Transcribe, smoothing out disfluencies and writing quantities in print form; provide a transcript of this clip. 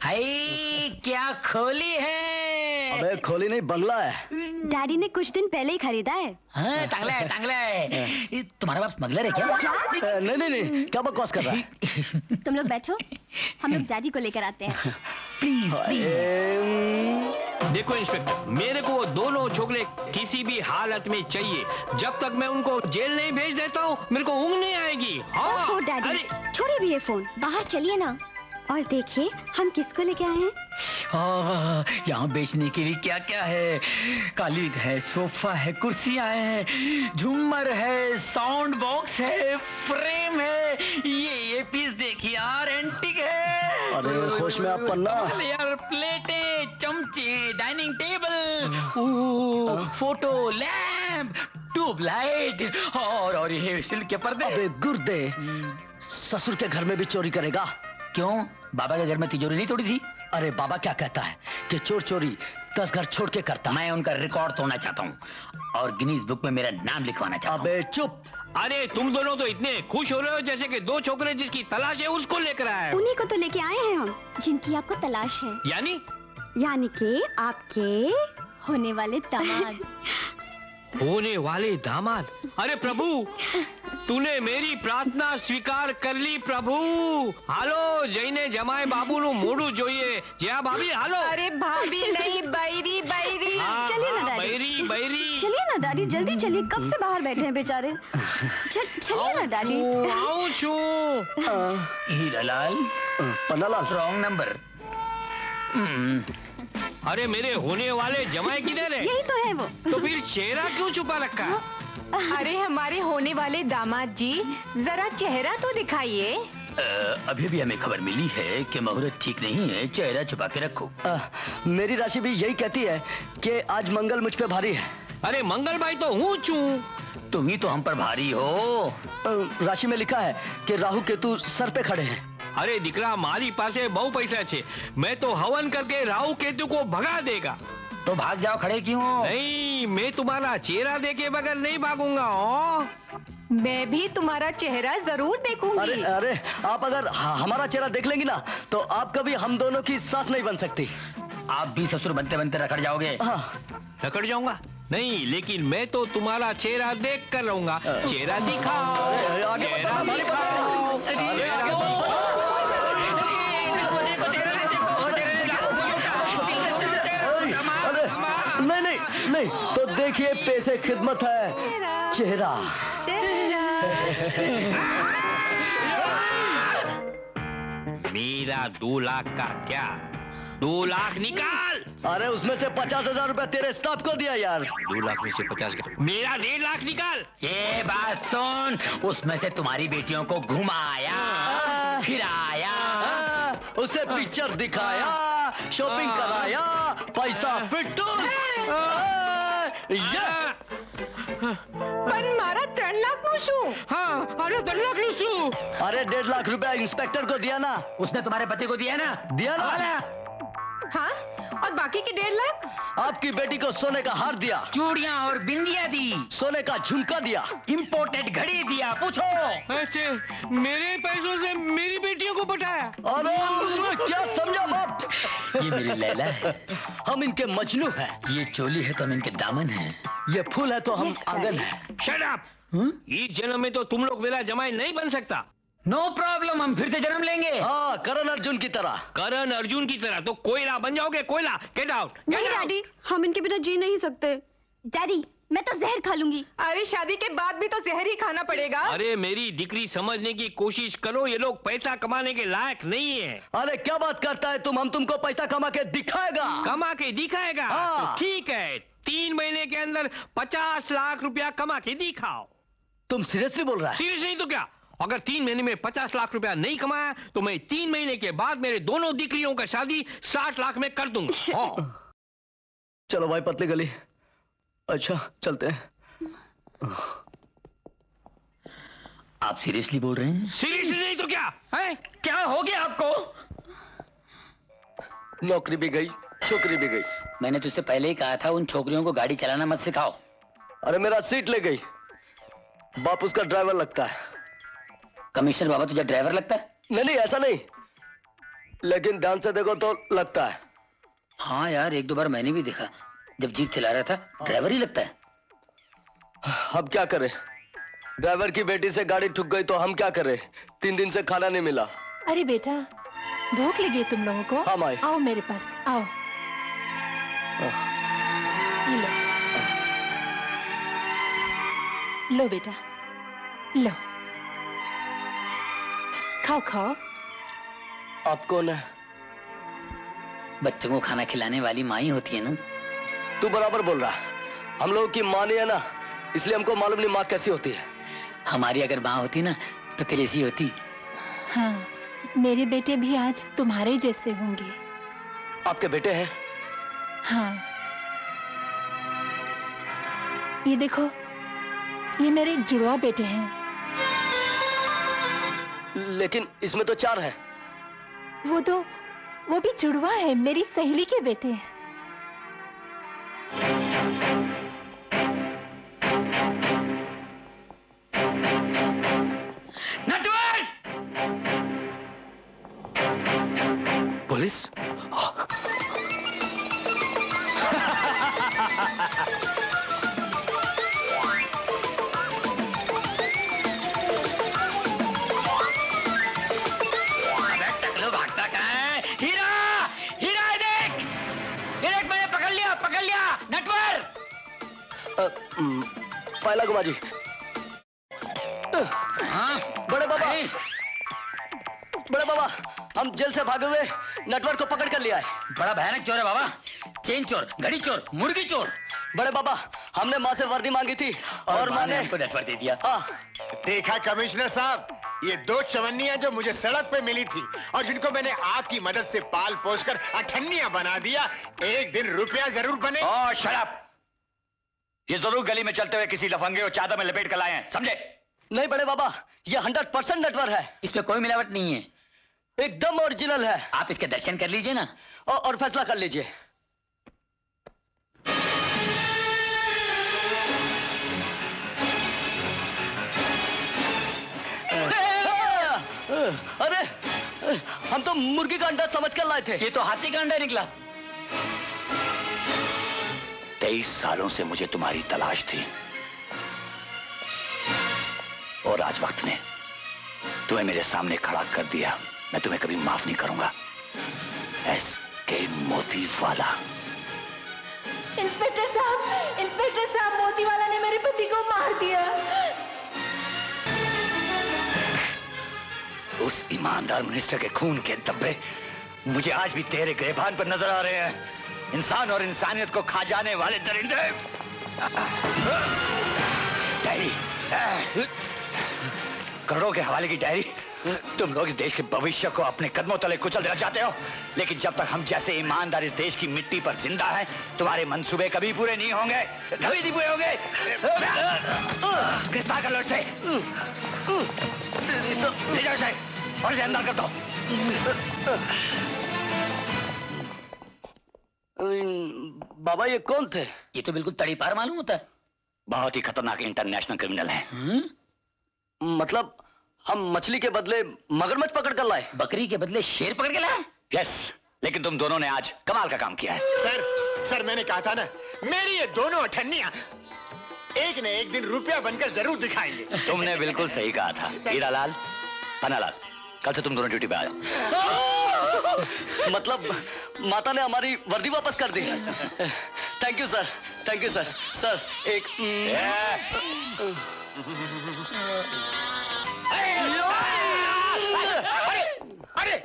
हाय, क्या खोली है? अबे खोली नहीं, बंगला है। डैडी ने कुछ दिन पहले ही खरीदा है। हाँ, टांगला है, टांगला है। तुम्हारा बाप स्मगलर है क्या? नहीं नहीं नहीं, क्या बकवास कर रहा है? तुम लोग बैठो, हम लोग डैडी को लेकर आते हैं। Please please. देखो इंस्पेक्टर, मेरे को वो दोनों छोकरे किसी भी हालत में चाहिए। जब तक मैं उनको जेल नहीं भेज देता हूँ, मेरे को ऊँग नहीं आएगी। हाँ डैडी, छोड़िए भी ये फोन, बाहर चलिए ना। और देखिए हम किसको लेके आए हैं। यहाँ बेचने के लिए क्या क्या है? कालीन है, सोफा है, कुर्सियां हैं, झूमर है, साउंड बॉक्स है, फ्रेम है। ये पीस देखिए यार, एंटीक है। अरे होश में आप पन्ना। यार प्लेटें, चमचे, dining table, photo lamp, tubelight और ये सिल्क के पर्दे। अबे गुर्दे, ससुर के घर में भी चोरी करेगा? क्यों, बाबा के घर में तिजोरी नहीं तोड़ी थी? अरे बाबा क्या कहता है कि चोर चोरी 10 घर छोड़ के करता। मैं उनका रिकॉर्ड तोड़ना चाहता हूँ और गिनीज बुक में मेरा नाम लिखवाना चाहता हूँ। अबे चुप। अरे तुम दोनों तो इतने खुश हो रहे हो जैसे कि दो छोकरे जिसकी तलाश है उसको लेकर आए हो। उन्हीं को तो लेके आए हैं हम, जिनकी आपको तलाश है। यानी कि आपके होने वाले दामाद। होने वाले दामाद? अरे प्रभु, तूने मेरी प्रार्थना स्वीकार कर ली प्रभु। हालो, जईने जमाए बाबू नु मोड़ू जोइए। जया भाभी हालो। अरे भाभी नहीं, बैरी बैरी। चलिए ना डैडी। बैरी बैरी। चलिए ना डैडी, जल्दी चलिए, कब से बाहर बैठे हैं बेचारे। चलिए ना डैडी। आऊं छू। Hiralal, Pannalal, wrong number. अरे मेरे होने वाले जमाए किधर है? यही तो है वो। तो फिर चेहरा क्यों छुपा रखा है? अरे हमारे होने वाले दामाद जी, जरा चेहरा तो दिखाइए। अभी भी हमें खबर मिली है कि मुहूर्त ठीक नहीं है, चेहरा छुपा के रखो। मेरी राशि भी यही कहती है कि आज मंगल मुझ पे भारी है। अरे मंगल भाई तो हूँ चू। तुम ही तो हम पर भारी हो। राशि में लिखा है कि राहु केतु सर पे खड़े हैं। अरे दिकरा, मारी पासे बहु पैसा छे। मैं तो हवन करके राहु केतु को भगा देगा। तो भाग जाओ, खड़े क्यों हो? नहीं, मैं तुम्हारा चेहरा देखे बगैर नहीं भागूंगा। मैं भी तुम्हारा चेहरा जरूर देखूंगी। अरे अरे, आप अगर हमारा चेहरा देख लेंगी ना, तो आप कभी हम दोनों की सास नहीं बन सकती। आप भी ससुर बनते बनते रखड़ जाओगे। रखड़ जाऊंगा? नहीं, लेकिन मैं तो तुम्हारा चेहरा देख कर रहूंगा। चेहरा दिखाओ, चेहरा दिखाओ। नहीं नहीं नहीं, तो देखिए पैसे खिदमत है, चेहरा। मेरा 2 लाख का क्या? 2 लाख निकाल। अरे उसमें से 50,000 रुपया तेरे स्टाफ को दिया यार। 2 लाख में से 50। मेरा 1.5 लाख निकाल। ये बात सुन, उसमें से तुम्हारी बेटियों को घुमाया, फिराया, उसे पिक्चर दिखाया, शॉपिंग कराया, पैसा फिटूस। पर मारा 3 लाख पूछू। हाँ, अरे 3 लाख लूसू। अरे 1.5 लाख रुपया इंस्पेक्टर को दिया ना। उसने तुम्हारे पति को दिया ना? दिया ना। हाँ, और बाकी के 1.5 लाख? आपकी बेटी को सोने का हार दिया, चूड़ियां और बिंदिया दी, सोने का झुमका दिया, इंपोर्टेड घड़ी दिया। पूछो। ऐसे मेरे पैसों से मेरी बेटियों को पटाया। अरे क्या समझा बाप? ये मेरी लैला है, हम इनके मजनू हैं। ये चोली है तो हम इनके दामन हैं। ये फूल है तो हम आंगन हैं। Shut up. इस जन्म में तो तुम लोग मेरा जमाई नहीं बन सकता। नो प्रॉब्लम, हम फिर से जन्म लेंगे। हाँ, करण अर्जुन की तरह। करण अर्जुन की तरह? तो कोयला बन जाओगे, कोयला। Get out. नहीं डैडी, हम इनके बिना जी नहीं सकते। डैडी, मैं तो जहर खा लूंगी। अरे शादी के बाद भी तो जहर ही खाना पड़ेगा। अरे मेरी दिकरी, समझने की कोशिश करो, ये लोग पैसा कमाने के लायक नहीं है। अरे क्या बात करता है तुम? हम तुमको पैसा कमा के दिखाएगा। कमा के दिखाएगा? हाँ। तो ठीक है, 3 महीने के अंदर 50 लाख रुपया कमा के दिखाओ। तुम सीरियसली बोल रहा है? सीरियस नहीं तो क्या? अगर 3 महीने में 50 लाख रुपया नहीं कमाया तो मैं 3 महीने के बाद मेरे दोनों दिकरियों का शादी 60 लाख में कर दूंगा। चलो भाई, पतली गली। अच्छा चलते हैं। आप सीरियसली बोल रहे हैं? सीरियसली नहीं तो क्या है? क्या हो गया आपको? नौकरी भी गई, छोकरी भी गई। मैंने तुझसे पहले ही कहा था उन छोकरियों को गाड़ी चलाना मत सिखाओ। अरे मेरा सीट ले गई, बाप उसका ड्राइवर लगता है। कमिश्नर बाबा तुझे ड्राइवर लगता है? नहीं नहीं, ऐसा नहीं, लेकिन ध्यान से देखो तो लगता है। हाँ यार, एक दो बार मैंने भी देखा, जब जीप चला रहा था ड्राइवर ही लगता है। अब क्या करें? ड्राइवर की बेटी से गाड़ी ठुक गई तो हम क्या करें? 3 दिन से खाना नहीं मिला। अरे बेटा, भूख लगी है तुम लोगों को? हाँ माई। आओ मेरे पास, आओ। ये लो बेटा, लो, खाओ खाओ। आप कौन है? बच्चों को खाना खिलाने वाली माँ ही होती है ना। तू बराबर बोल रहा है। हम लोगों की माँ नहीं है ना, इसलिए हमको मालूम नहीं माँ कैसी होती है। हमारी अगर माँ होती ना तो तेरे सी होती। हाँ, मेरे बेटे भी आज तुम्हारे जैसे होंगे। आपके बेटे हैं? हाँ, ये देखो, ये मेरे जुड़वा बेटे हैं। लेकिन इसमें तो 4 है। वो भी जुड़वा है, मेरी सहेली के बेटे हैं। पुलिस? भागता कहाँ है? हीरा, हीरा देख, ये देख, मैंने पकड़ लिया नटवर। पहला गुमा जी। हाँ? बड़े बाबा, हम जेल से भागे हुए नटवर को पकड़ कर लिया है। बड़ा भयानक चोर है बाबा, चेन चोर, घड़ी चोर, मुर्गी चोर। बड़े बाबा, हमने माँ से वर्दी मांगी थी और माँ ने हमको नटवर दे दिया। हाँ। देखा कमिश्नर साहब, ये 2 चवन्नियां जो मुझे सड़क पे मिली थी और जिनको मैंने आपकी मदद से पाल पोस कर अठन्नियां बना दिया, एक दिन रुपया जरूर बने। ओह शराब, ये जरूर गली में चलते हुए किसी लफंगे और चादर में लपेट कर लाए हैं, समझे? नहीं बड़े बाबा, ये 100% नटवर है। इसमें कोई मिलावट नहीं है, एकदम ओरिजिनल है। आप इसके दर्शन कर लीजिए ना और फैसला कर लीजिए। अरे, हम तो मुर्गी का अंडा समझ कर लाए थे। ये तो हाथी का अंडा निकला। 23 सालों से मुझे तुम्हारी तलाश थी और आज वक्त ने तुम्हें मेरे सामने खड़ा कर दिया। मैं तुम्हें कभी माफ नहीं करूंगा। एस.के. मोतीवाला। इंस्पेक्टर साहब, मोतीवाला ने मेरे पति को मार दिया। उस ईमानदार मिनिस्टर के खून के धब्बे मुझे आज भी तेरे गिरबान पर नजर आ रहे हैं। इंसान और इंसानियत को खा जाने वाले दरिंदे। डायरी, करोड़ों के हवाले की डायरी। तुम लोग इस देश के भविष्य को अपने कदमों तले कुचल देना चाहते हो, लेकिन जब तक हम जैसे ईमानदार इस देश की मिट्टी पर जिंदा हैं, तुम्हारे मंसूबे कभी पूरे नहीं होंगे, कभी नहीं पूरे होंगे। गिरफ्तार कर लो इसे, ले जाओ इसे और इसे अंदर कर दो। बाबा, ये कौन थे? ये तो बिल्कुल तड़ीपार मालूम होता है। बहुत ही खतरनाक इंटरनेशनल क्रिमिनल हैं। मतलब हम मछली के बदले मगरमच्छ पकड़ कर लाए? बकरी के बदले शेर पकड़ के लाए? यस, लेकिन तुम दोनों ने आज कमाल का काम किया है। सर मैंने कहा था ना, मेरी ये दोनों अठन्नियां एक न एक दिन रुपया बनकर जरूर दिखाएंगे। तुमने बिल्कुल सही कहा था। हीरालाल, पन्नालाल, कल से तुम दोनों ड्यूटी पे आ जाओ। मतलब माता ने हमारी वर्दी वापस कर दी। Thank you sir, thank you sir. Sir एक अरे